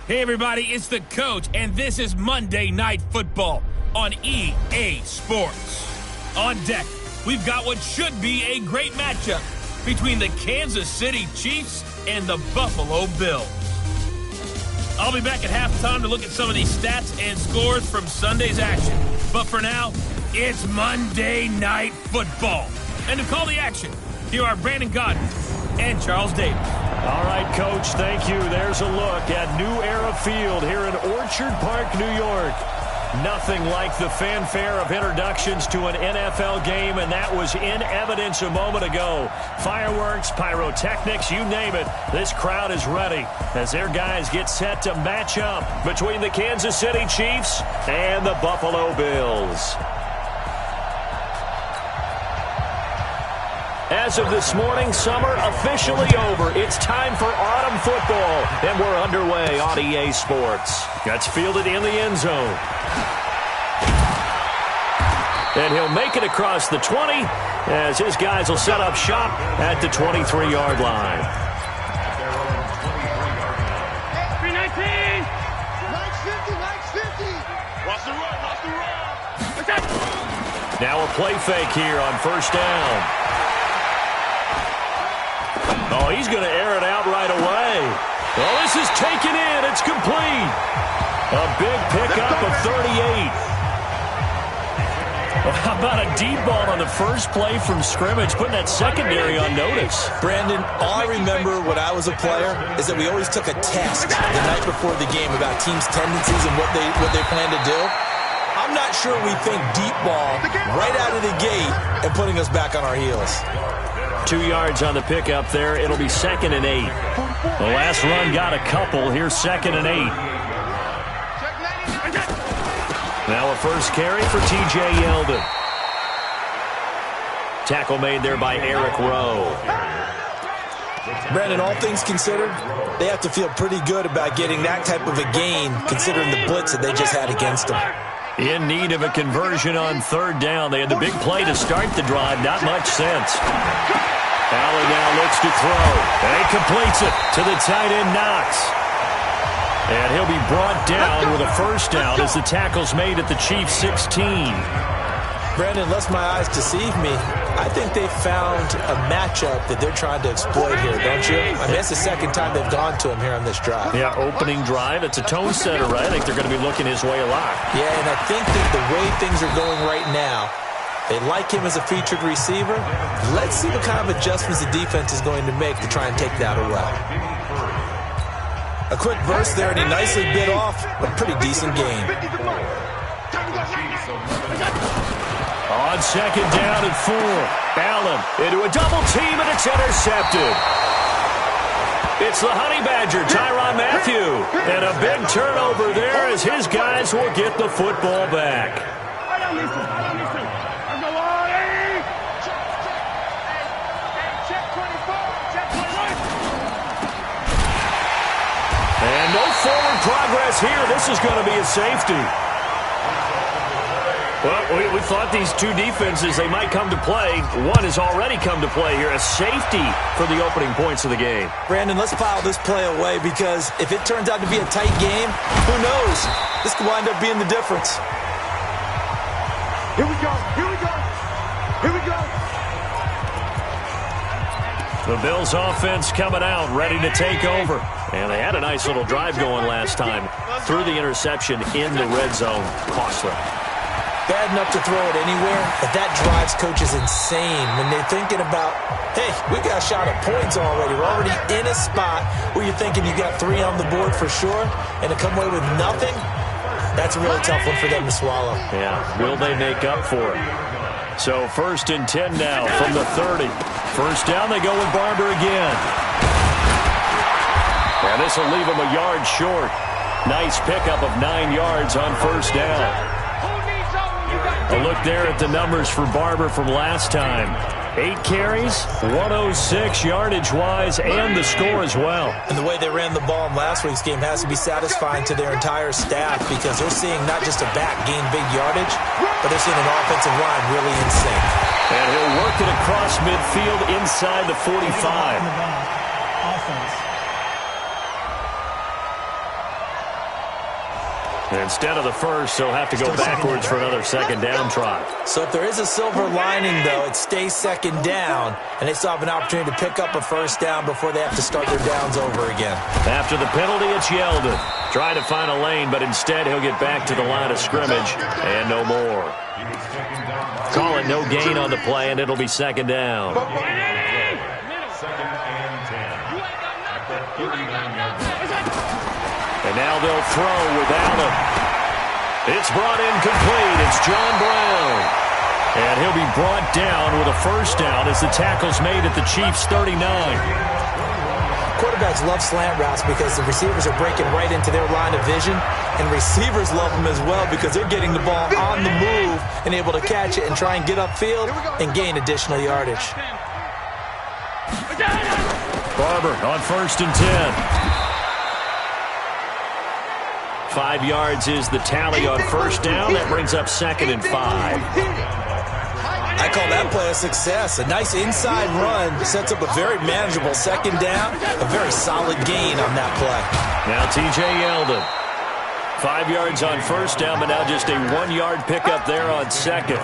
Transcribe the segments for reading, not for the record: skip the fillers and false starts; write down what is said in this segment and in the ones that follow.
Hey everybody, it's the coach, and this is Monday Night Football on EA Sports. On deck, we've got what should be a great matchup between the Kansas City Chiefs and the Buffalo Bills. I'll be back at halftime to look at some of these stats and scores from Sunday's action. But for now, it's Monday Night Football. And to call the action, here are Brandon Godden and Charles Davis. All right, Coach, thank you. There's a look at New Era Field here in Orchard Park, New York. Nothing like the fanfare of introductions to an NFL game, and that was in evidence a moment ago. Fireworks, pyrotechnics, you name it. This crowd is ready as their guys get set to match up between the Kansas City Chiefs and the Buffalo Bills. As of this morning, summer officially over. It's time for autumn football, and we're underway on EA Sports. That's fielded in the end zone. And he'll make it across the 20 as his guys will set up shop at the 23-yard line. 319! 950! Watch the run, watch the run! Now a play fake here on first down. Oh, he's going to air it out right away. Oh, this is taken in. It's complete. A big pickup of 38. Well, how about a deep ball on the first play from scrimmage, putting that secondary on notice? Brandon, all I remember when I was a player is that we always took a test the night before the game about teams' tendencies and what they plan to do. I'm not sure we think deep ball right out of the gate and putting us back on our heels. 2 yards on the pickup there. It'll be 2nd and 8. The last run got a couple. Here's 2nd and 8. Now a first carry for T.J. Yeldon. Tackle made there by Eric Rowe. Brandon, all things considered, they have to feel pretty good about getting that type of a gain considering the blitz that they just had against them. In need of a conversion on third down. They had the big play to start the drive. Not much sense. Allen now looks to throw. And he completes it to the tight end, Knox. And he'll be brought down with a first down as the tackle's made at the Chiefs' 16. Brandon, unless my eyes deceive me, I think they found a matchup that they're trying to exploit here, don't you? I mean, that's the second time they've gone to him here on this drive. Yeah, opening drive. It's a tone setter, right? I think they're going to be looking his way a lot. Yeah, and I think that the way things are going right now, they like him as a featured receiver. Let's see what kind of adjustments the defense is going to make to try and take that away. A quick burst there, and he nicely bit off a pretty decent game. On second down and 4. Allen into a double team, and it's intercepted. It's the Honey Badger, Tyrann Mathieu. And a big turnover there as his guys will get the football back. And no forward progress here. This is going to be a safety. Well, we thought these two defenses, they might come to play. One has already come to play here. A safety for the opening points of the game. Brandon, let's file this play away because if it turns out to be a tight game, who knows? This could wind up being the difference. Here we go, here we go, here we go. The Bills offense coming out, ready to take over. And they had a nice little drive going last time. Through the interception in the red zone. Costly. Bad enough to throw it anywhere, but that drives coaches insane when they're thinking about, hey, we got a shot at points already. We're already in a spot where you're thinking you got 3 on the board for sure, and to come away with nothing, that's a really tough one for them to swallow. Yeah, will they make up for it? So 1st and 10 now from the 30. First down, they go with Barber again. And this will leave them a yard short. Nice pickup of 9 yards on first down. A look there at the numbers for Barber from last time. 8 carries, 106 yardage-wise, and the score as well. And the way they ran the ball in last week's game has to be satisfying to their entire staff because they're seeing not just a back gain big yardage, but they're seeing an offensive line really in sync. And he'll work it across midfield inside the 45. Instead of the first, they'll have to go backwards for another second down try. So if there is a silver lining, though, it stays second down, and they still have an opportunity to pick up a first down before they have to start their downs over again. After the penalty, it's Yeldon. Trying to find a lane, but instead he'll get back to the line of scrimmage and no more. Call it no gain on the play, and it'll be second down. And now they'll throw with Allen. It's brought in complete. It's John Brown. And he'll be brought down with a first down as the tackle's made at the Chiefs' 39. Quarterbacks love slant routes because the receivers are breaking right into their line of vision, and receivers love them as well because they're getting the ball on the move and able to catch it and try and get upfield and gain additional yardage. Barber on 1st and 10. 5 yards is the tally on first down. That brings up 2nd and 5. I call that play a success. A nice inside run sets up a very manageable second down. A very solid gain on that play. Now T.J. Yeldon. 5 yards on first down, but now just a 1-yard pickup there on second.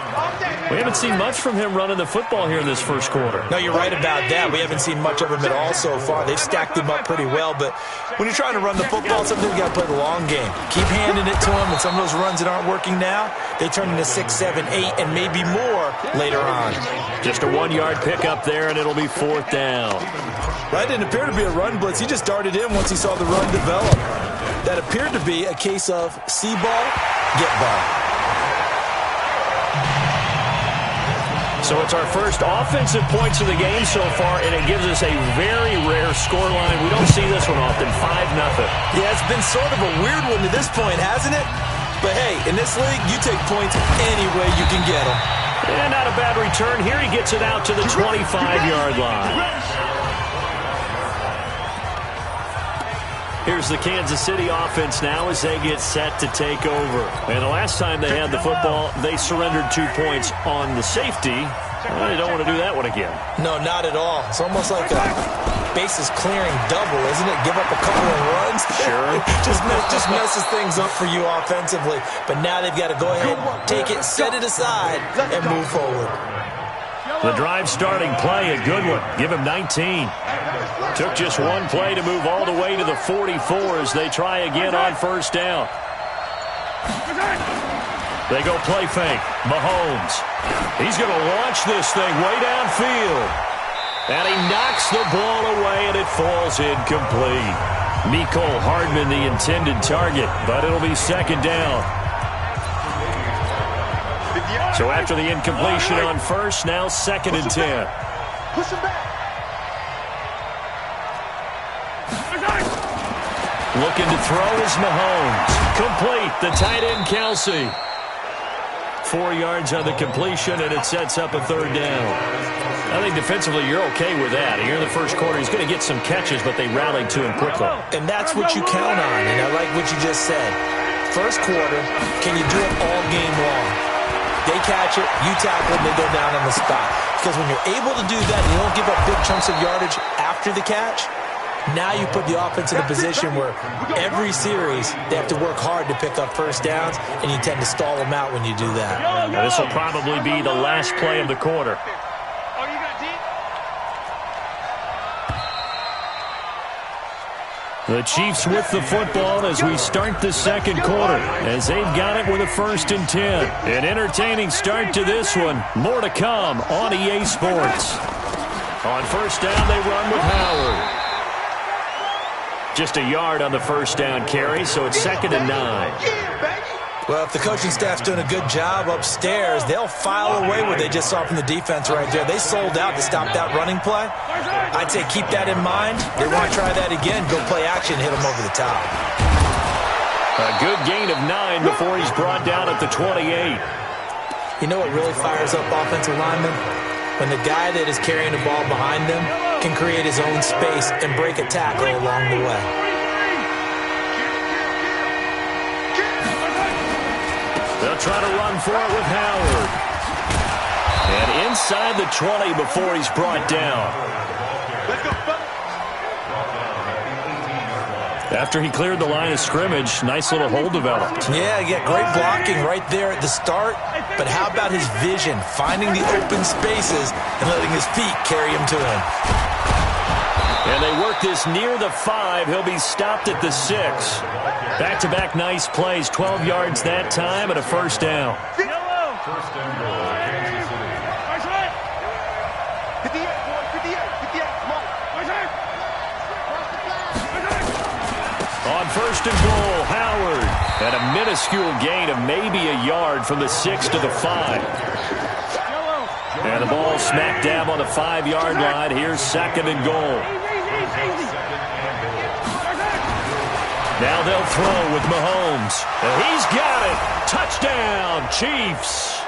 We haven't seen much from him running the football here in this first quarter. No, you're right about that. We haven't seen much of him at all so far. They've stacked him up pretty well, but when you're trying to run the football, sometimes you got to play the long game. Keep handing it to him, and some of those runs that aren't working now, they turn into 6, 7, 8, and maybe more later on. Just a 1-yard pickup there, and it'll be 4th down. That didn't appear to be a run blitz. He just darted in once he saw the run develop. That appeared to be a case of see ball, get ball. So it's our first offensive points of the game so far, and it gives us a very rare scoreline. We don't see this one often, 5-0. Yeah, it's been sort of a weird one to this point, hasn't it? But hey, in this league, you take points any way you can get them. And not a bad return. Here he gets it out to the 25-yard line. Here's the Kansas City offense now as they get set to take over. And the last time they had the football, they surrendered 2 points on the safety. They don't want to do that one again. No, not at all. It's almost like a bases clearing double, isn't it? Give up a couple of runs. Sure. just messes things up for you offensively. But now they've got to go ahead, take it, set it aside, and move forward. The drive starting play, a good one. Give him 19. Took just one play to move all the way to the 44 as they try again on first down. They go play fake. Mahomes. He's going to launch this thing way downfield. And he knocks the ball away, and it falls incomplete. Mecole Hardman, the intended target, but it'll be second down. So after the incompletion on first, now 2nd and 10. Push him back. Looking to throw is Mahomes. Complete. The tight end, Kelsey. 4 yards on the completion, and it sets up a 3rd down. I think defensively you're okay with that. Here in the first quarter, he's going to get some catches, but they rallied to him quickly. And that's what you count on, and I like what you just said. First quarter, can you do it all game long? They catch it, you tackle it, and they go down on the spot. Because when you're able to do that, you don't give up big chunks of yardage after the catch. Now you put the offense in a position where every series they have to work hard to pick up first downs, and you tend to stall them out when you do that. Now this will probably be the last play of the quarter. The Chiefs with the football as we start the second quarter, as they've got it with a 1st and 10. An entertaining start to this one. More to come on EA Sports. On first down, they run with Howard. Just a yard on the first down carry, so it's 2nd and 9. Well, if the coaching staff's doing a good job upstairs, they'll file away what they just saw from the defense right there. They sold out to stop that running play. I'd say keep that in mind. They want to try that again, go play action, hit them over the top. A good gain of 9 before he's brought down at the 28. You know what really fires up offensive linemen? When the guy that is carrying the ball behind them can create his own space and break a tackle along the way. They'll try to run for it with Howard. And inside the 20 before he's brought down. After he cleared the line of scrimmage, nice little hole developed. Yeah, great blocking right there at the start. But how about his vision, finding the open spaces and letting his feet carry him to him. And they work this near the 5. He'll be stopped at the 6. Back-to-back nice plays, 12 yards that time and a first down. First down goal, Kansas City. On first and goal, Howard. And a minuscule gain of maybe a yard from the 6 to the 5. And the ball smack dab on the 5-yard line. Here's second and goal. Now they'll throw with Mahomes. And he's got it. Touchdown, Chiefs.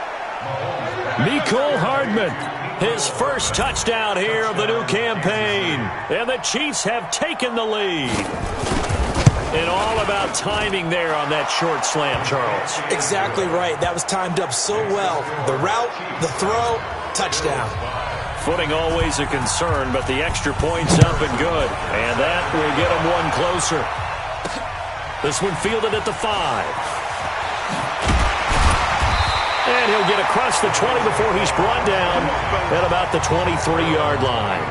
Mecole Hardman, his first touchdown here of the new campaign. And the Chiefs have taken the lead. And all about timing there on that short slam, Charles. Exactly right. That was timed up so well. The route, the throw, touchdown. Footing always a concern, but the extra point's up and good. And that will get him one closer. This one fielded at the 5. And he'll get across the 20 before he's brought down at about the 23-yard line.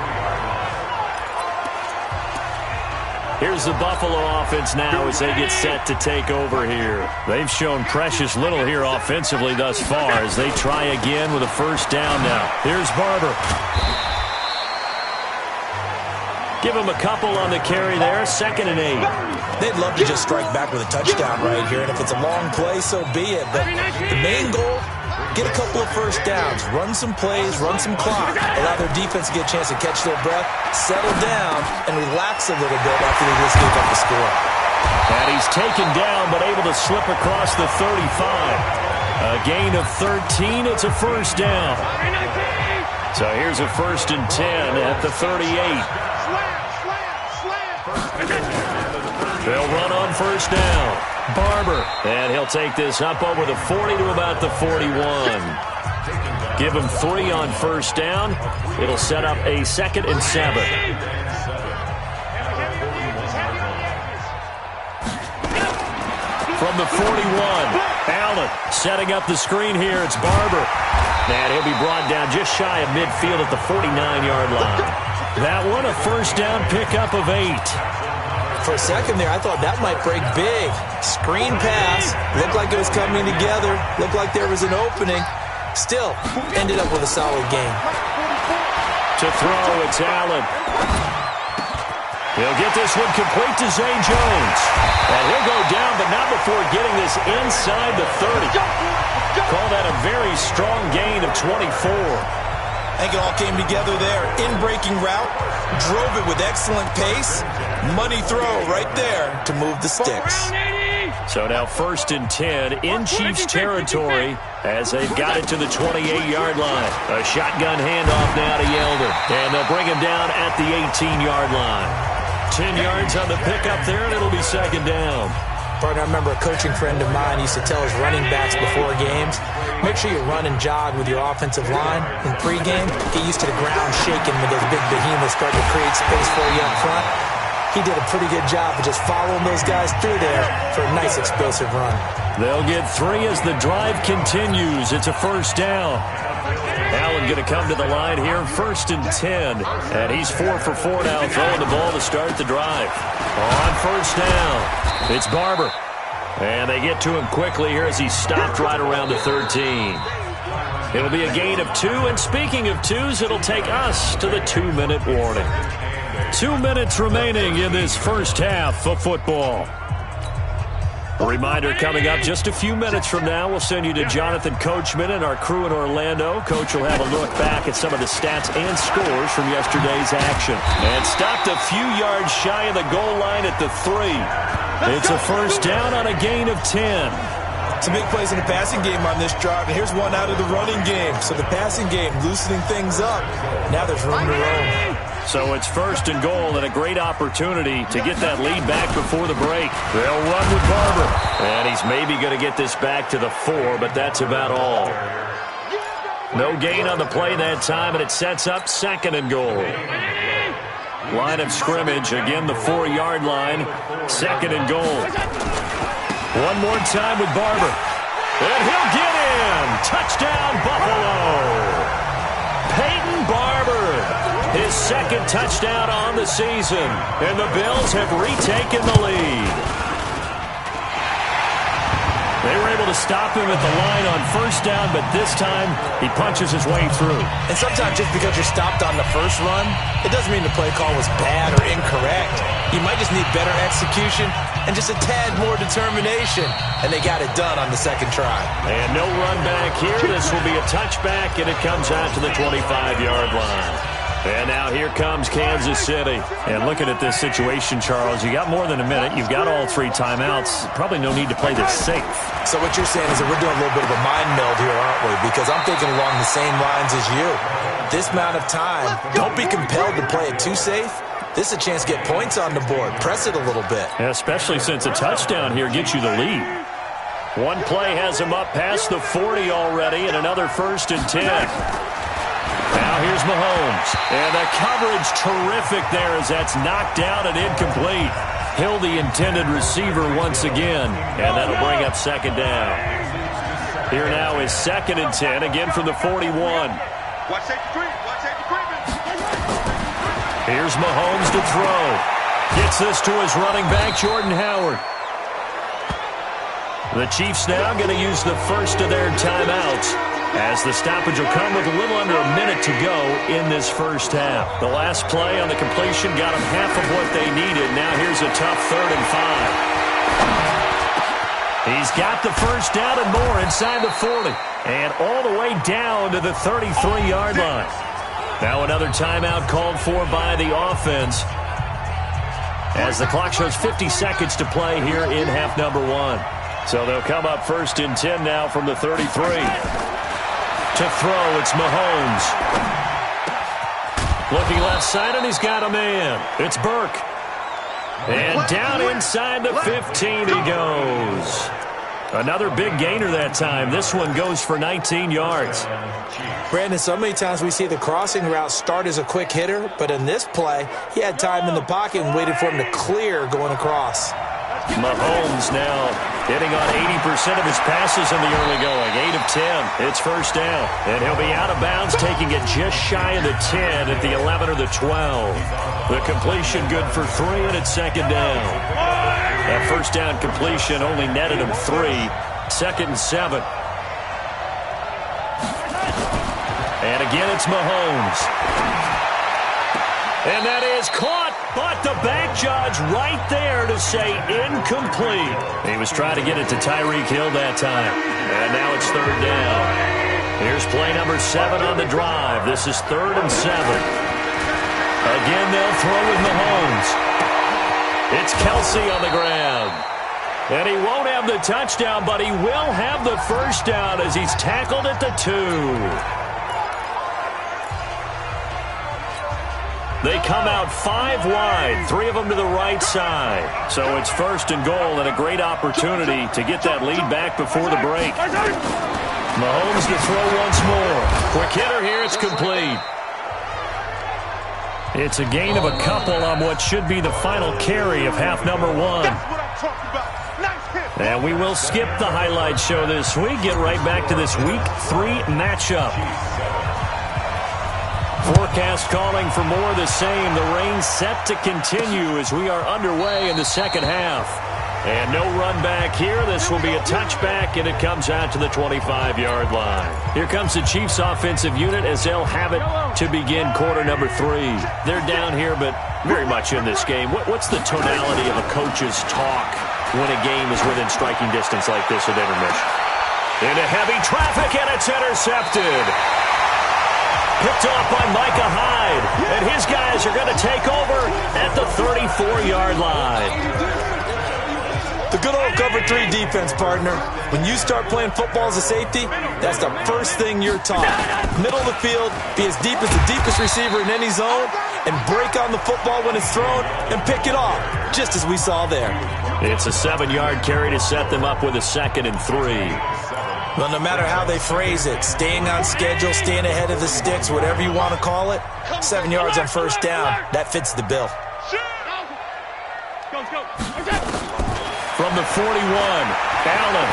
Here's the Buffalo offense now as they get set to take over here. They've shown precious little here offensively thus far as they try again with a first down now. Here's Barber. Give him a couple on the carry there, 2nd and 8. They'd love to just strike back with a touchdown right here, and if it's a long play, so be it. But the main goal, get a couple of first downs, run some plays, run some clock, allow their defense to get a chance to catch their breath, settle down, and relax a little bit after they just gave up the score. And he's taken down but able to slip across the 35. A gain of 13. It's a first down. So here's a 1st and 10 at the 38. They'll run on first down. Barber. And he'll take this up over the 40 to about the 41. Give him 3 on first down. It'll set up a 2nd and 7. From the 41, Allen setting up the screen here. It's Barber. And he'll be brought down just shy of midfield at the 49-yard line. That one, a first down pickup of 8. For a second there, I thought that might break big. Screen pass. Looked like it was coming together. Looked like there was an opening. Still, ended up with a solid game. To throw, it's Allen. He'll get this one complete to Zay Jones. And he'll go down, but not before getting this inside the 30. Call that a very strong gain of 24. I think it all came together there. In-breaking route. Drove it with excellent pace. Money throw right there to move the sticks. So now 1st and 10 in Chiefs territory as they've got it to the 28-yard line. A shotgun handoff now to Yeldon. And they'll bring him down at the 18-yard line. 10 yards on the pickup there, and it'll be 2nd down. Partner, I remember a coaching friend of mine used to tell his running backs before games, make sure you run and jog with your offensive line. In pregame, get used to the ground shaking when those big behemoths start to create space for you up front. He did a pretty good job of just following those guys through there for a nice explosive run. They'll get 3 as the drive continues. It's a first down. Allen going to come to the line here, 1st and 10. And he's 4 for 4 now, throwing the ball to start the drive. On first down, it's Barber. And they get to him quickly here as he's stopped right around the 13. It'll be a gain of 2. And speaking of 2s, it'll take us to the 2-minute warning. 2 minutes remaining in this first half of football. A reminder coming up just a few minutes from now. We'll send you to Jonathan Coachman and our crew in Orlando. Coach will have a look back at some of the stats and scores from yesterday's action. And stopped a few yards shy of the goal line at the 3. It's a first down on a gain of 10. Some big plays in the passing game on this drive, and here's one out of the running game. So the passing game loosening things up. Now there's room to roam. So it's 1st and goal and a great opportunity to get that lead back before the break. They'll run with Barber. And he's maybe going to get this back to the 4, but that's about all. No gain on the play that time, and it sets up 2nd and goal. Line of scrimmage, again the 4-yard line. Second and goal. One more time with Barber. And he'll get in. Touchdown, Buffalo. Peyton Barber, his second touchdown on the season. And the Bills have retaken the lead. They were able to stop him at the line on first down, but this time he punches his way through. And sometimes just because you're stopped on the first run, it doesn't mean the play call was bad or incorrect. You might just need better execution and just a tad more determination. And they got it done on the second try. And no run back here. This will be a touchback, and it comes out to the 25-yard line. And now here comes Kansas City. And looking at this situation, Charles, you got more than a minute. You've got all 3 timeouts. Probably no need to play this safe. So what you're saying is that we're doing a little bit of a mind meld here, aren't we? Because I'm thinking along the same lines as you. This amount of time, don't be compelled to play it too safe. This is a chance to get points on the board. Press it a little bit. Yeah, especially since a touchdown here gets you the lead. One play has him up past the 40 already, and another 1st and 10. Now here's Mahomes. And the coverage terrific there as that's knocked down and incomplete. Hill, the intended receiver once again. And that'll bring up second down. Here now is 2nd and 10, again from the 41. Here's Mahomes to throw. Gets this to his running back, Jordan Howard. The Chiefs now going to use the first of their timeouts, as the stoppage will come with a little under a minute to go in this first half. The last play on the completion got them half of what they needed. Now here's a tough 3rd and 5. He's got the first down and more inside the 40. And all the way down to the 33-yard line. Now another timeout called for by the offense, as the clock shows 50 seconds to play here in half number 1. So they'll come up 1st and 10 now from the 33. To throw, it's Mahomes. Looking left side, and he's got a man. It's Burke. And down inside the 15 he goes. Another big gainer that time. This one goes for 19 yards. Brandon, so many times we see the crossing route start as a quick hitter, but in this play, he had time in the pocket and waited for him to clear going across. Mahomes now hitting on 80% of his passes in the early going. 8 of 10. It's first down. And he'll be out of bounds, taking it just shy of the 10 at the 11 or the 12. The completion good for 3, and it's second down. That first down completion only netted him 3. 2nd and 7. And again, it's Mahomes. And that is caught, but the back judge right there to say incomplete. He was trying to get it to Tyreek Hill that time. And now it's 3rd down. Here's play number 7 on the drive. This is 3rd and 7. Again, they'll throw with Mahomes. It's Kelsey on the ground. And he won't have the touchdown, but he will have the first down as he's tackled at the 2. They come out 5 wide, 3 of them to the right side. So it's 1st and goal, and a great opportunity to get that lead back before the break. Mahomes to throw once more. Quick hitter here, it's complete. It's a gain of a couple on what should be the final carry of half number 1. And we will skip the highlight show this week. Get right back to this week 3 matchup. Forecast calling for more of the same. The rain set to continue as we are underway in the second half. And no run back here. This will be a touchback, and it comes out to the 25-yard line. Here comes the Chiefs offensive unit as they'll have it to begin quarter number 3. They're down here, but very much in this game. What's the tonality of a coach's talk when a game is within striking distance like this at intermission? Into heavy traffic, and it's intercepted. Picked off by Micah Hyde. And his guys are going to take over at the 34-yard line. The good old cover 3 defense, partner. When you start playing football as a safety, that's the first thing you're taught. Middle of the field, be as deep as the deepest receiver in any zone, and break on the football when it's thrown and pick it off, just as we saw there. It's a 7-yard carry to set them up with a 2nd and 3. Well, no matter how they phrase it, staying on schedule, staying ahead of the sticks, whatever you want to call it, 7 yards on first down, that fits the bill. From the 41, Allen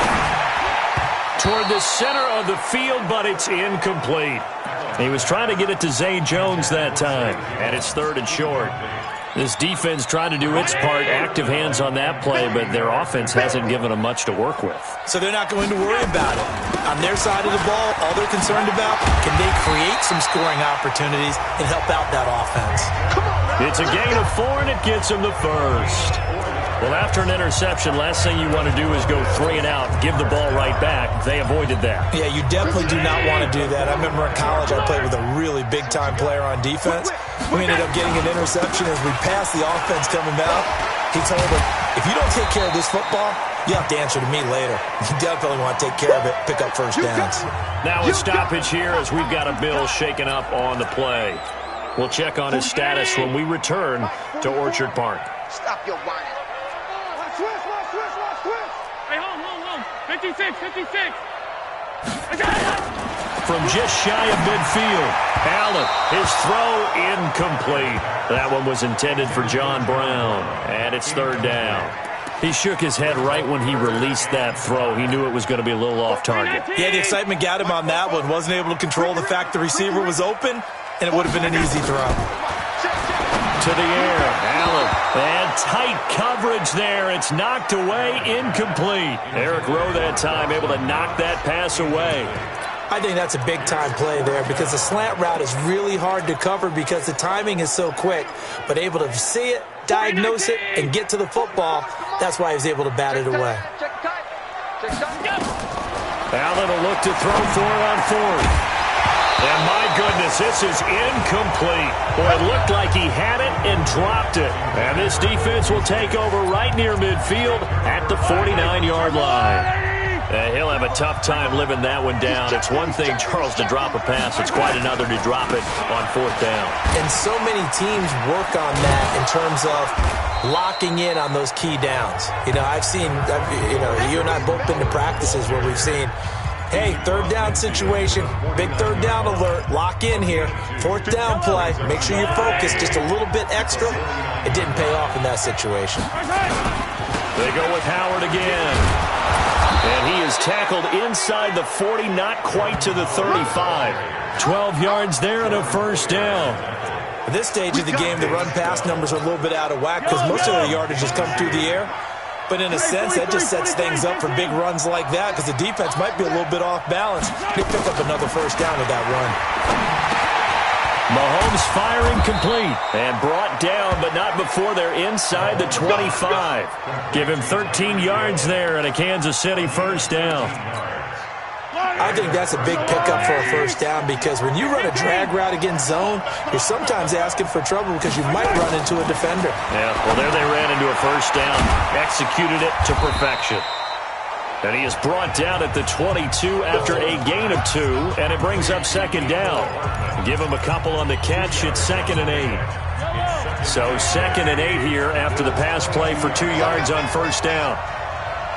toward the center of the field, but it's incomplete. He was trying to get it to Zay Jones that time, and it's 3rd and short. This defense tried to do its part, active hands on that play, but their offense hasn't given them much to work with. So they're not going to worry about it. On their side of the ball, all they're concerned about, can they create some scoring opportunities and help out that offense? It's a gain of 4, and it gets them the first. Well, after an interception, last thing you want to do is go 3 and out, give the ball right back. They avoided that. Yeah, you definitely do not want to do that. I remember in college I played with a really big-time player on defense. We ended up getting an interception as we passed the offense coming out. He told him, if you don't take care of this football, you have to answer to me later. You definitely want to take care of it, pick up first downs. Now a stoppage here as we've got a Bill shaken up on the play. We'll check on his status when we return to Orchard Park. Stop your whining. Hey, home. 56. From just shy of midfield, Allen, his throw incomplete. That one was intended for John Brown, and it's 3rd down. He shook his head right when he released that throw. He knew it was going to be a little off target. Yeah, the excitement got him on that one. Wasn't able to control the fact the receiver was open, and it would have been an easy throw. To the air, Allen, and tight coverage there. It's knocked away, incomplete. Eric Rowe that time able to knock that pass away. I think that's a big-time play there because the slant route is really hard to cover because the timing is so quick. But able to see it, diagnose it, and get to the football, that's why he was able to bat it away. Allen will look to throw for it on 4th. And my goodness, this is incomplete. Boy, it looked like he had it and dropped it. And this defense will take over right near midfield at the 49-yard line. He'll have a tough time living that one down. It's one thing, Charles, to drop a pass. It's quite another to drop it on 4th down. And so many teams work on that in terms of locking in on those key downs. You know, you and I both been to practices where we've seen, hey, 3rd down situation, big 3rd down alert, lock in here, 4th down play, make sure you focus just a little bit extra. It didn't pay off in that situation. They go with Howard again. And he is tackled inside the 40, not quite to the 35. 12 yards there and a 1st down. At this stage of the game, the run-pass numbers are a little bit out of whack because most of the yardage has come through the air. But in a sense, that just sets things up for big runs like that because the defense might be a little bit off balance. They pick up another 1st down with that run. Mahomes firing complete and brought down, but not before they're inside the 25. Give him 13 yards there and a Kansas City 1st down. I think that's a big pickup for a 1st down because when you run a drag route against zone, you're sometimes asking for trouble because you might run into a defender. Yeah, well, there they ran into a 1st down, executed it to perfection. And he is brought down at the 22 after a gain of 2, and it brings up 2nd down. Give him a couple on the catch. It's 2nd and 8. So 2nd and 8 here after the pass play for 2 yards on 1st down.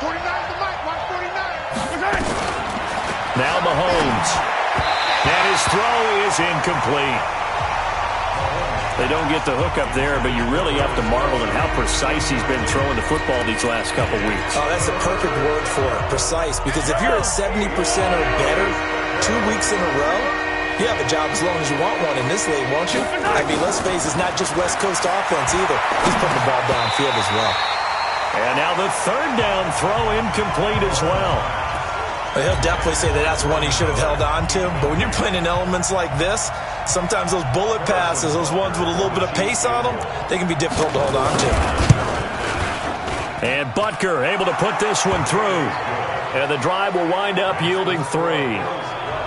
49 the mic, 149. Now Mahomes. And his throw is incomplete. They don't get the hook up there, but you really have to marvel at how precise he's been throwing the football these last couple weeks. Oh, that's the perfect word for it, precise. Because if you're at 70% or better 2 weeks in a row, you have a job as long as you want one in this league, won't you? I mean, let's face it, it's not just West Coast offense either. He's putting the ball downfield as well. And now the 3rd down throw incomplete as well. He'll definitely say that that's one he should have held on to. But when you're playing in elements like this, sometimes those bullet passes, those ones with a little bit of pace on them, they can be difficult to hold on to. And Butker able to put this one through. And the drive will wind up yielding 3.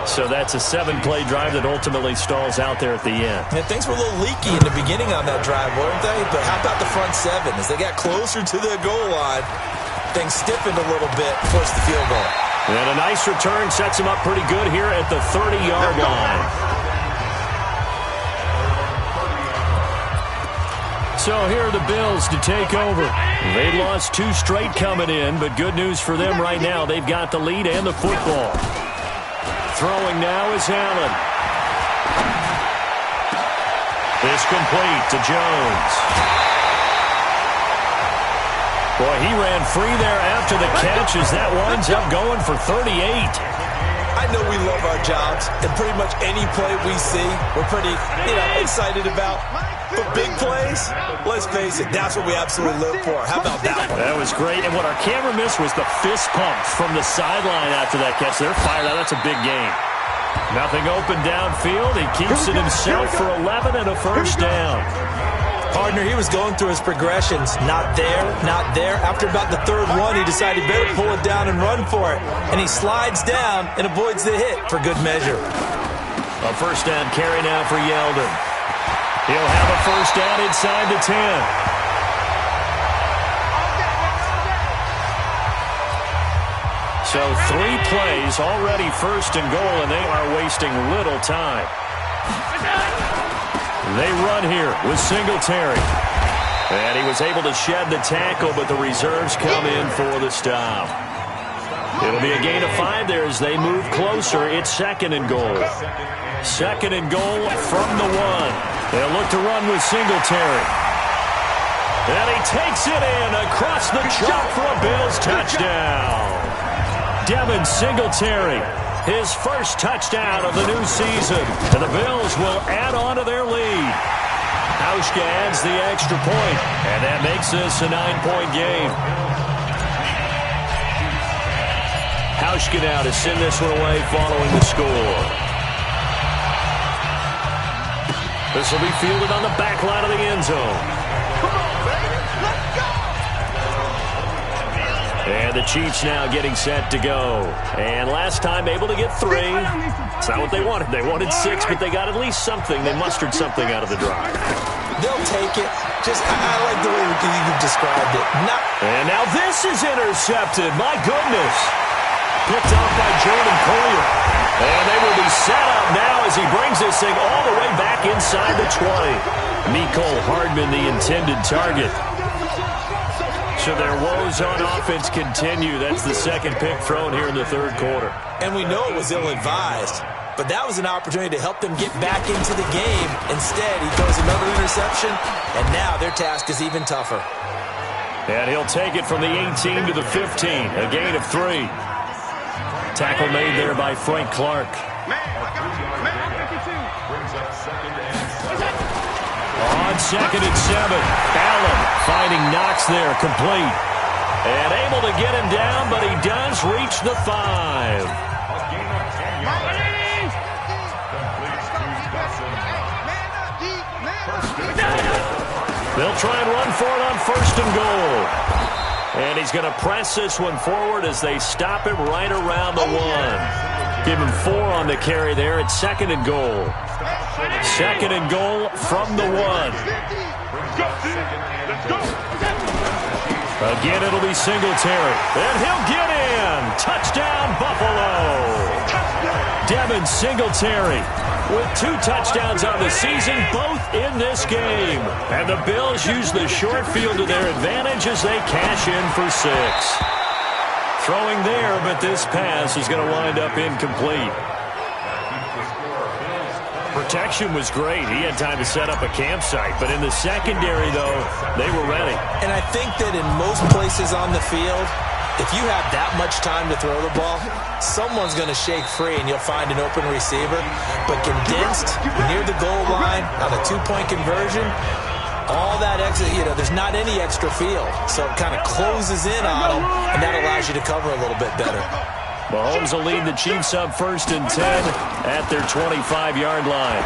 So that's a 7-play drive that ultimately stalls out there at the end. And things were a little leaky in the beginning on that drive, weren't they? But how about the front 7? As they got closer to the goal line, things stiffened a little bit, forced the field goal. And a nice return sets him up pretty good here at the 30-yard line. So here are the Bills to take over. They lost 2 straight coming in, but good news for them right now. They've got the lead and the football. Throwing now is Allen. It's complete to Jones. Boy, he ran free there after the catch as that winds up going for 38. I know we love our jobs, and pretty much any play we see, we're pretty, excited about. But big plays, let's face it, that's what we absolutely live for. How about that one? That was great, and what our camera missed was the fist pump from the sideline after that catch. They're fired out. That's a big game. Nothing open downfield. He keeps it himself for 11 and a first down. Partner, he was going through his progressions. Not there, not there. After about the third one, he decided he better pull it down and run for it. And he slides down and avoids the hit for good measure. A first down carry now for Yeldon. He'll have a first down inside the 10. So 3 plays, already first and goal, and they are wasting little time. They run here with Singletary. And he was able to shed the tackle, but the reserves come in for the stop. It'll be a gain of 5 there as they move closer. It's second and goal. Second and goal from the 1. They'll look to run with Singletary. And he takes it in across the chalk for a Bills touchdown. Devin Singletary, his first touchdown of the new season. And the Bills will add on to their lead. Hauschka adds the extra point, and that makes this a 9-point game. Hauschka now to send this one away following the score. This will be fielded on the back line of the end zone. And the Chiefs now getting set to go. And last time able to get 3. It's not what they wanted. They wanted 6, but they got at least something. They mustered something out of the drive. They'll take it. I like the way you described it. And now this is intercepted. My goodness. Picked off by Jordan Collier. And they will be set up now as he brings this thing all the way back inside the 20. Mecole Hardman, the intended target. So their woes on offense continue. That's the second pick thrown here in the third quarter. And we know it was ill-advised, but that was an opportunity to help them get back into the game. Instead, he throws another interception, and now their task is even tougher. And he'll take it from the 18 to the 15, a gain of 3. Tackle made there by Frank Clark. On second and 7, Allen finding Knox there, complete. And able to get him down, but he does reach the 5. They'll try and run for it on first and goal. And he's going to press this one forward as they stop him right around the 1. Give him 4 on the carry there. It's second and goal. Second and goal from the 1. Again, it'll be Singletary. And he'll get in. Touchdown, Buffalo. Devin Singletary with 2 touchdowns on the season, both in this game. And the Bills use the short field to their advantage as they cash in for 6. Throwing there, but this pass is going to wind up incomplete. Protection was great. He had time to set up a campsite. But in the secondary, though, they were ready. And I think that in most places on the field, if you have that much time to throw the ball, someone's going to shake free and you'll find an open receiver. But condensed near the goal line on a 2-point conversion, all that extra, there's not any extra field. So it kind of closes in on them, and that allows you to cover a little bit better. Mahomes will lead the Chiefs up first and 10 at their 25-yard line.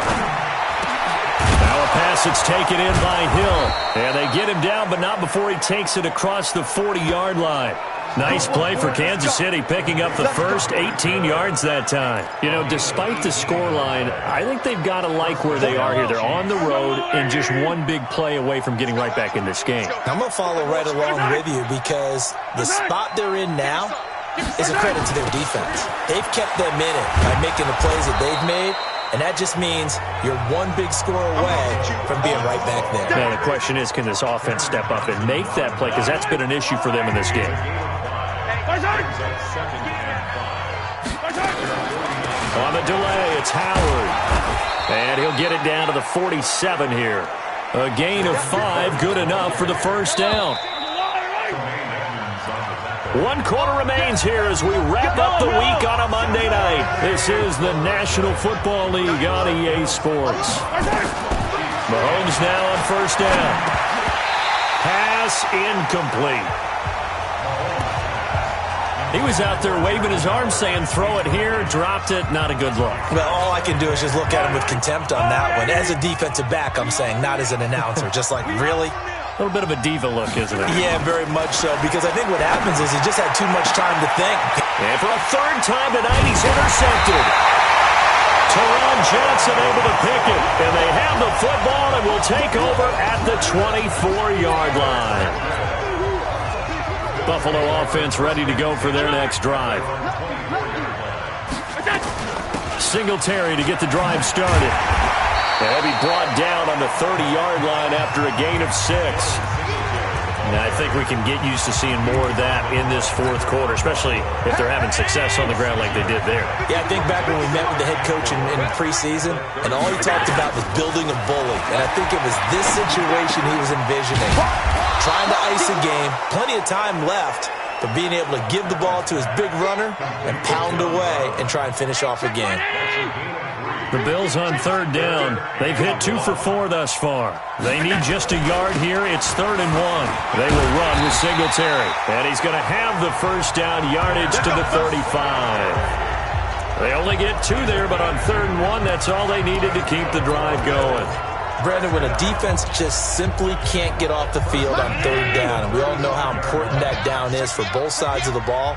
Now a pass that's taken in by Hill. And they get him down, but not before he takes it across the 40-yard line. Nice play for Kansas City, picking up the first 18 yards that time. Despite the scoreline, I think they've got to like where they are here. They're on the road and just one big play away from getting right back in this game. I'm going to follow right along with you because the spot they're in now is a credit to their defense. They've kept them in it by making the plays that they've made, and that just means you're one big score away from being right back there. Now, the question is, can this offense step up and make that play? Because that's been an issue for them in this game. On the delay, it's Howard. And he'll get it down to the 47 here. A gain of 5, good enough for the first down. 1 quarter remains here as we wrap up the week on a Monday night. This is the National Football League on EA Sports. Mahomes now on first down. Pass incomplete. He was out there waving his arms saying, throw it here, dropped it, not a good look. Well, all I can do is just look at him with contempt on that one. As a defensive back, I'm saying, not as an announcer. Just like, really? A little bit of a diva look, isn't it? Yeah, very much so, because I think what happens is he just had too much time to think. And for a third time tonight, he's intercepted. Teron Johnson able to pick it, and they have the football and will take over at the 24-yard line. Buffalo offense ready to go for their next drive. Singletary to get the drive started. They'll be brought down on the 30-yard line after a gain of 6. And I think we can get used to seeing more of that in this fourth quarter, especially if they're having success on the ground like they did there. Yeah, I think back when we met with the head coach in preseason, and all he talked about was building a bully. And I think it was this situation he was envisioning. Trying to ice a game, plenty of time left, but being able to give the ball to his big runner and pound away and try and finish off a game. The Bills on third down. They've hit 2 for 4 thus far. They need just a yard here. It's 3rd and 1. They will run with Singletary. And he's going to have the first down yardage to the 35. They only get 2 there, but on 3rd and 1, that's all they needed to keep the drive going. Brandon, when a defense just simply can't get off the field on 3rd down, and we all know how important that down is for both sides of the ball,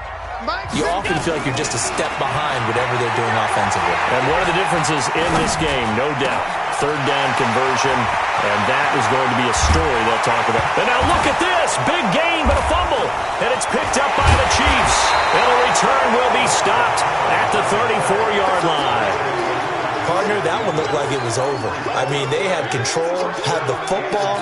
you often feel like you're just a step behind whatever they're doing offensively. And one of the differences in this game, no doubt, 3rd down conversion, and that is going to be a story they'll talk about. And now look at this, big gain, but a fumble, and it's picked up by the Chiefs. And a return will be stopped at the 34-yard line. Partner, that one looked like it was over. I mean, they had control, had the football,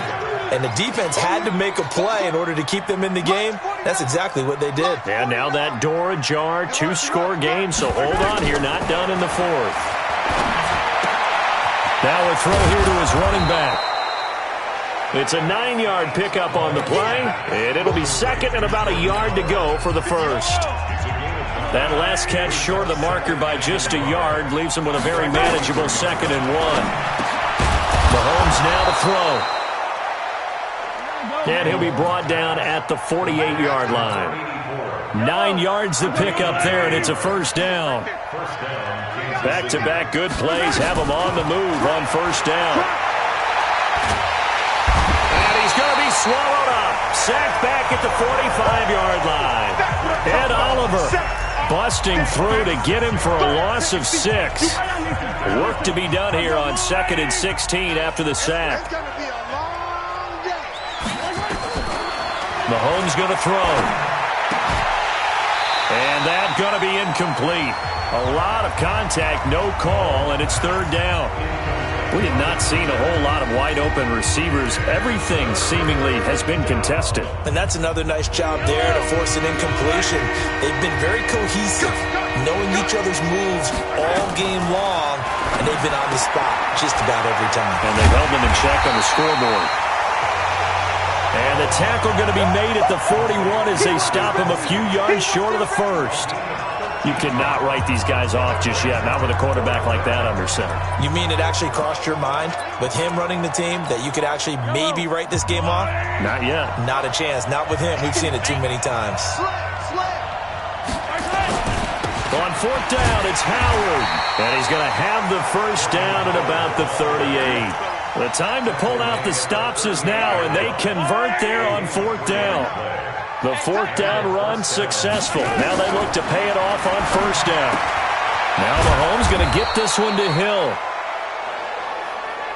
and the defense had to make a play in order to keep them in the game. That's exactly what they did. And now that door ajar, 2-score game, so hold on here, not done in the 4th. Now a throw here to his running back. It's a 9-yard pickup on the play, and it'll be 2nd and about a yard to go for the first. That last catch short of the marker by just a yard leaves him with a very manageable 2nd and 1. Mahomes now to throw. And he'll be brought down at the 48-yard line. 9 yards to pick up there, and it's a first down. Back-to-back good plays have him on the move on first down. And he's going to be swallowed up. Sacked back at the 45-yard line. Ed Oliver busting through to get him for a loss of 6. Work to be done here on 2nd and 16 after the sack. Mahomes going to throw. And that's going to be incomplete. A lot of contact, no call, and it's 3rd down. We have not seen a whole lot of wide-open receivers. Everything seemingly has been contested. And that's another nice job there to force an incompletion. They've been very cohesive, knowing each other's moves all game long, and they've been on the spot just about every time. And they've held them in check on the scoreboard. And the tackle going to be made at the 41 as they stop him a few yards short of the first. You cannot write these guys off just yet, not with a quarterback like that under center. You mean it actually crossed your mind with him running the team that you could actually maybe write this game off? Not yet. Not a chance. Not with him. We've seen it too many times. On 4th down, it's Howard. And he's going to have the first down at about the 38. The time to pull out the stops is now, and they convert there on 4th down. The 4th down run successful. Now they look to pay it off on 1st down. Now Mahomes going to get this one to Hill.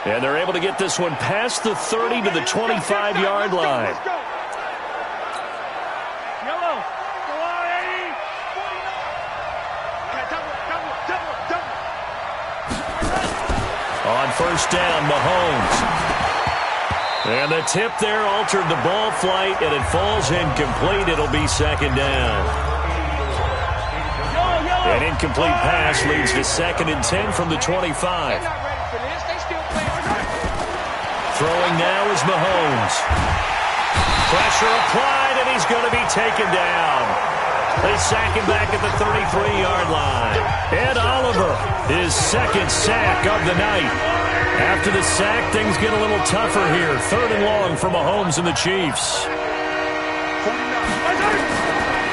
And they're able to get this one past the 30 to the 25-yard line. On first down, Mahomes. And the tip there altered the ball flight, and it falls incomplete. It'll be second down. An incomplete pass leads to 2nd and 10 from the 25. Throwing now is Mahomes. Pressure applied, and he's going to be taken down. They sack him back at the 33-yard line. Ed Oliver, his 2nd sack of the night. After the sack, things get a little tougher here. 3rd and long for Mahomes and the Chiefs.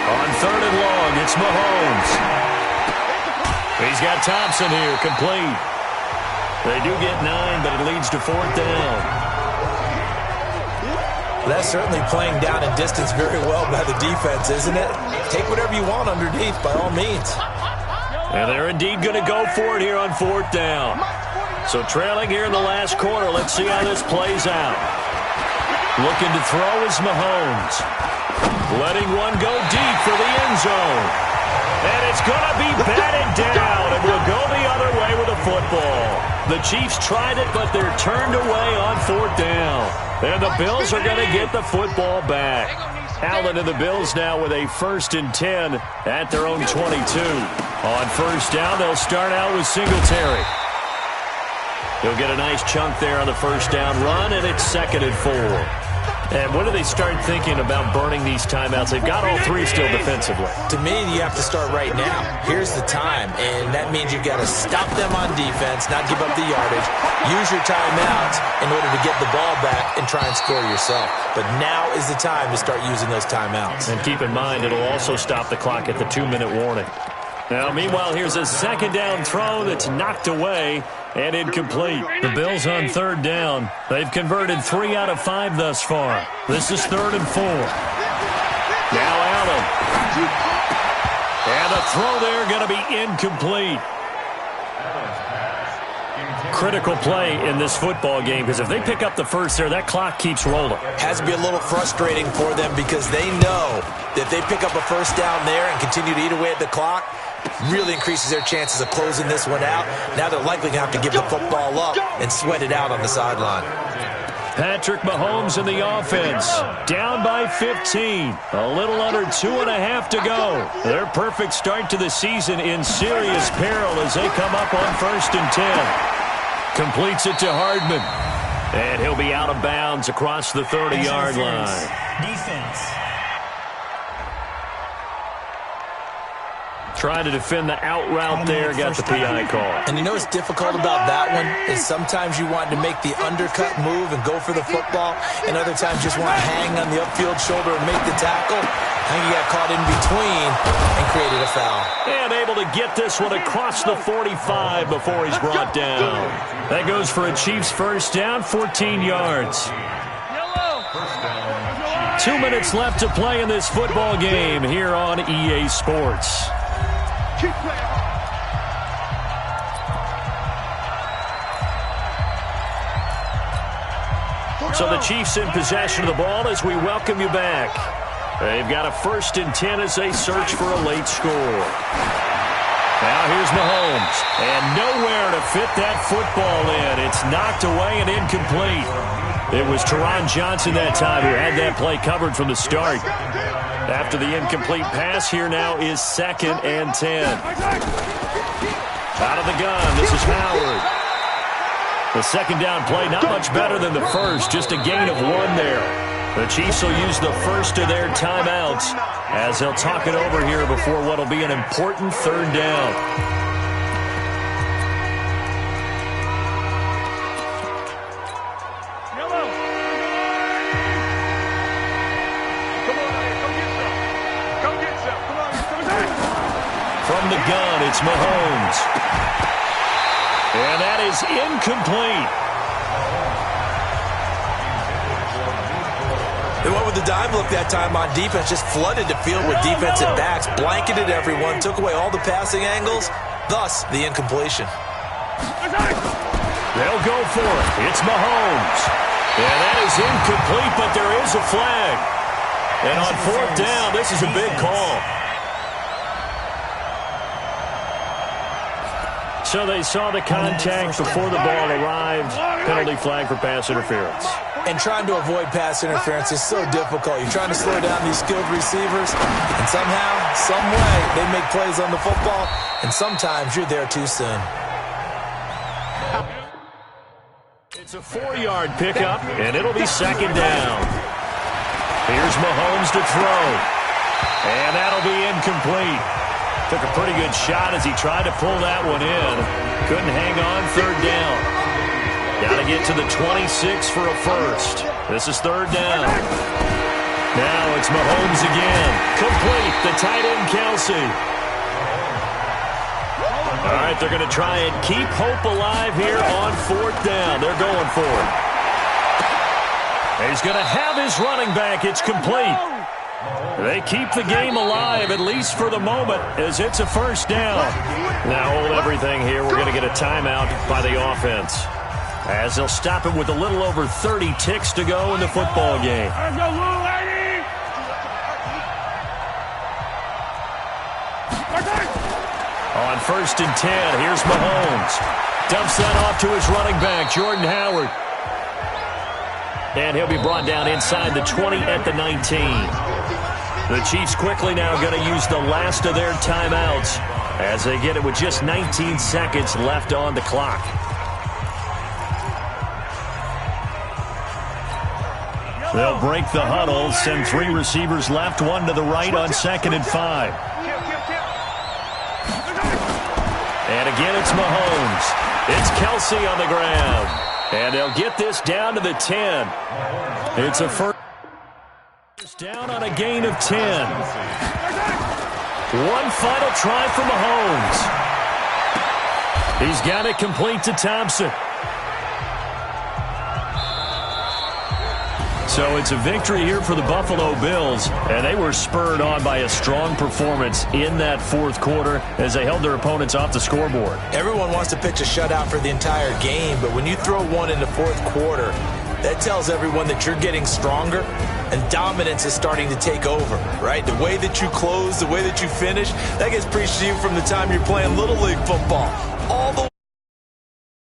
On 3rd and long, it's Mahomes. He's got Thompson here, complete. They do get 9, but it leads to 4th down. That's certainly playing down in distance very well by the defense, isn't it? Take whatever you want underneath, by all means. And they're indeed going to go for it here on 4th down. So trailing here in the last quarter, let's see how this plays out. Looking to throw is Mahomes. Letting one go deep for the end zone. And it's going to be batted down, and we'll go the other way with the football. The Chiefs tried it, but they're turned away on 4th down. And the Bills are going to get the football back. Allen and the Bills now with a 1st and 10 at their own 22. On first down, they'll start out with Singletary. He'll get a nice chunk there on the first down run, and it's 2nd and 4. And when do they start thinking about burning these timeouts? They've got all 3 still defensively. To me, you have to start right now. Here's the time, and that means you've got to stop them on defense, not give up the yardage. Use your timeouts in order to get the ball back and try and score yourself. But now is the time to start using those timeouts. And keep in mind, it'll also stop the clock at the 2-minute warning. Now, meanwhile, here's a 2nd down throw that's knocked away and incomplete. The Bills on 3rd down. They've converted 3 out of 5 thus far. This is 3rd and 4. Now Allen. And the throw there going to be incomplete. Critical play in this football game, because if they pick up the first there, that clock keeps rolling. Has to be a little frustrating for them because they know that if they pick up a first down there and continue to eat away at the clock, really increases their chances of closing this one out. Now they're likely going to have to give the football up and sweat it out on the sideline. Patrick Mahomes in the offense. Down by 15. A little under 2.5 to go. Their perfect start to the season in serious peril as they come up on 1st and 10. Completes it to Hardman. And he'll be out of bounds across the 30-yard line. Defense. Trying to defend the out route there, got the PI call. And you know what's difficult about that one is sometimes you want to make the undercut move and go for the football, and other times just want to hang on the upfield shoulder and make the tackle. I think he got caught in between and created a foul. And able to get this one across the 45 before he's brought down. That goes for a Chiefs first down, 14 yards. 2 minutes left to play in this football game here on EA Sports. So the Chiefs in possession of the ball as we welcome you back. They've got a 1st and 10 as they search for a late score. Now here's Mahomes. And nowhere to fit that football in. It's knocked away and incomplete. It was Teron Johnson that time who had that play covered from the start. After the incomplete pass, here now is 2nd and 10. Out of the gun, this is Howard. The 2nd down play, not much better than the first, just a gain of 1 there. The Chiefs will use the first of their timeouts as they'll talk it over here before what will be an important 3rd down. From the gun, it's Mahomes. And that is incomplete. They went with the dime look that time on defense, just flooded the field with defensive backs, blanketed everyone, took away all the passing angles, thus the incompletion. They'll go for it. It's Mahomes. And that is incomplete, but there is a flag. And on 4th down, this is a big call. So they saw the contact before the ball arrived. Penalty flag for pass interference. And trying to avoid pass interference is so difficult. You're trying to slow down these skilled receivers, and somehow, some way, they make plays on the football, and sometimes you're there too soon. It's a 4-yard pickup, and it'll be second down. Here's Mahomes to throw, and that'll be incomplete. Took a pretty good shot as he tried to pull that one in. Couldn't hang on, third down. Got to get to the 26 for a first. This is third down. Now it's Mahomes again. Complete. The tight end, Kelsey. All right, they're going to try and keep hope alive here on fourth down. They're going for it. He's going to have his running back. It's complete. They keep the game alive, at least for the moment, as it's a first down. Now hold everything here. We're going to get a timeout by the offense, as they'll stop it with a little over 30 ticks to go in the football game. On first and 10, here's Mahomes. Dumps that off to his running back, Jordan Howard. And he'll be brought down inside the 20 at the 19. The Chiefs quickly now going to use the last of their timeouts as they get it with just 19 seconds left on the clock. They'll break the huddle, send 3 receivers left, 1 to the right on second and 5. And again, it's Mahomes. It's Kelsey on the ground. And they'll get this down to the 10. It's a first down on a gain of 10. One final try for Mahomes. He's got it complete to Thompson. So it's a victory here for the Buffalo Bills, and they were spurred on by a strong performance in that fourth quarter as they held their opponents off the scoreboard. Everyone wants to pitch a shutout for the entire game, but when you throw one in the fourth quarter, that tells everyone that you're getting stronger and dominance is starting to take over, right? The way that you close, the way that you finish, that gets preached to you from the time you're playing Little League football.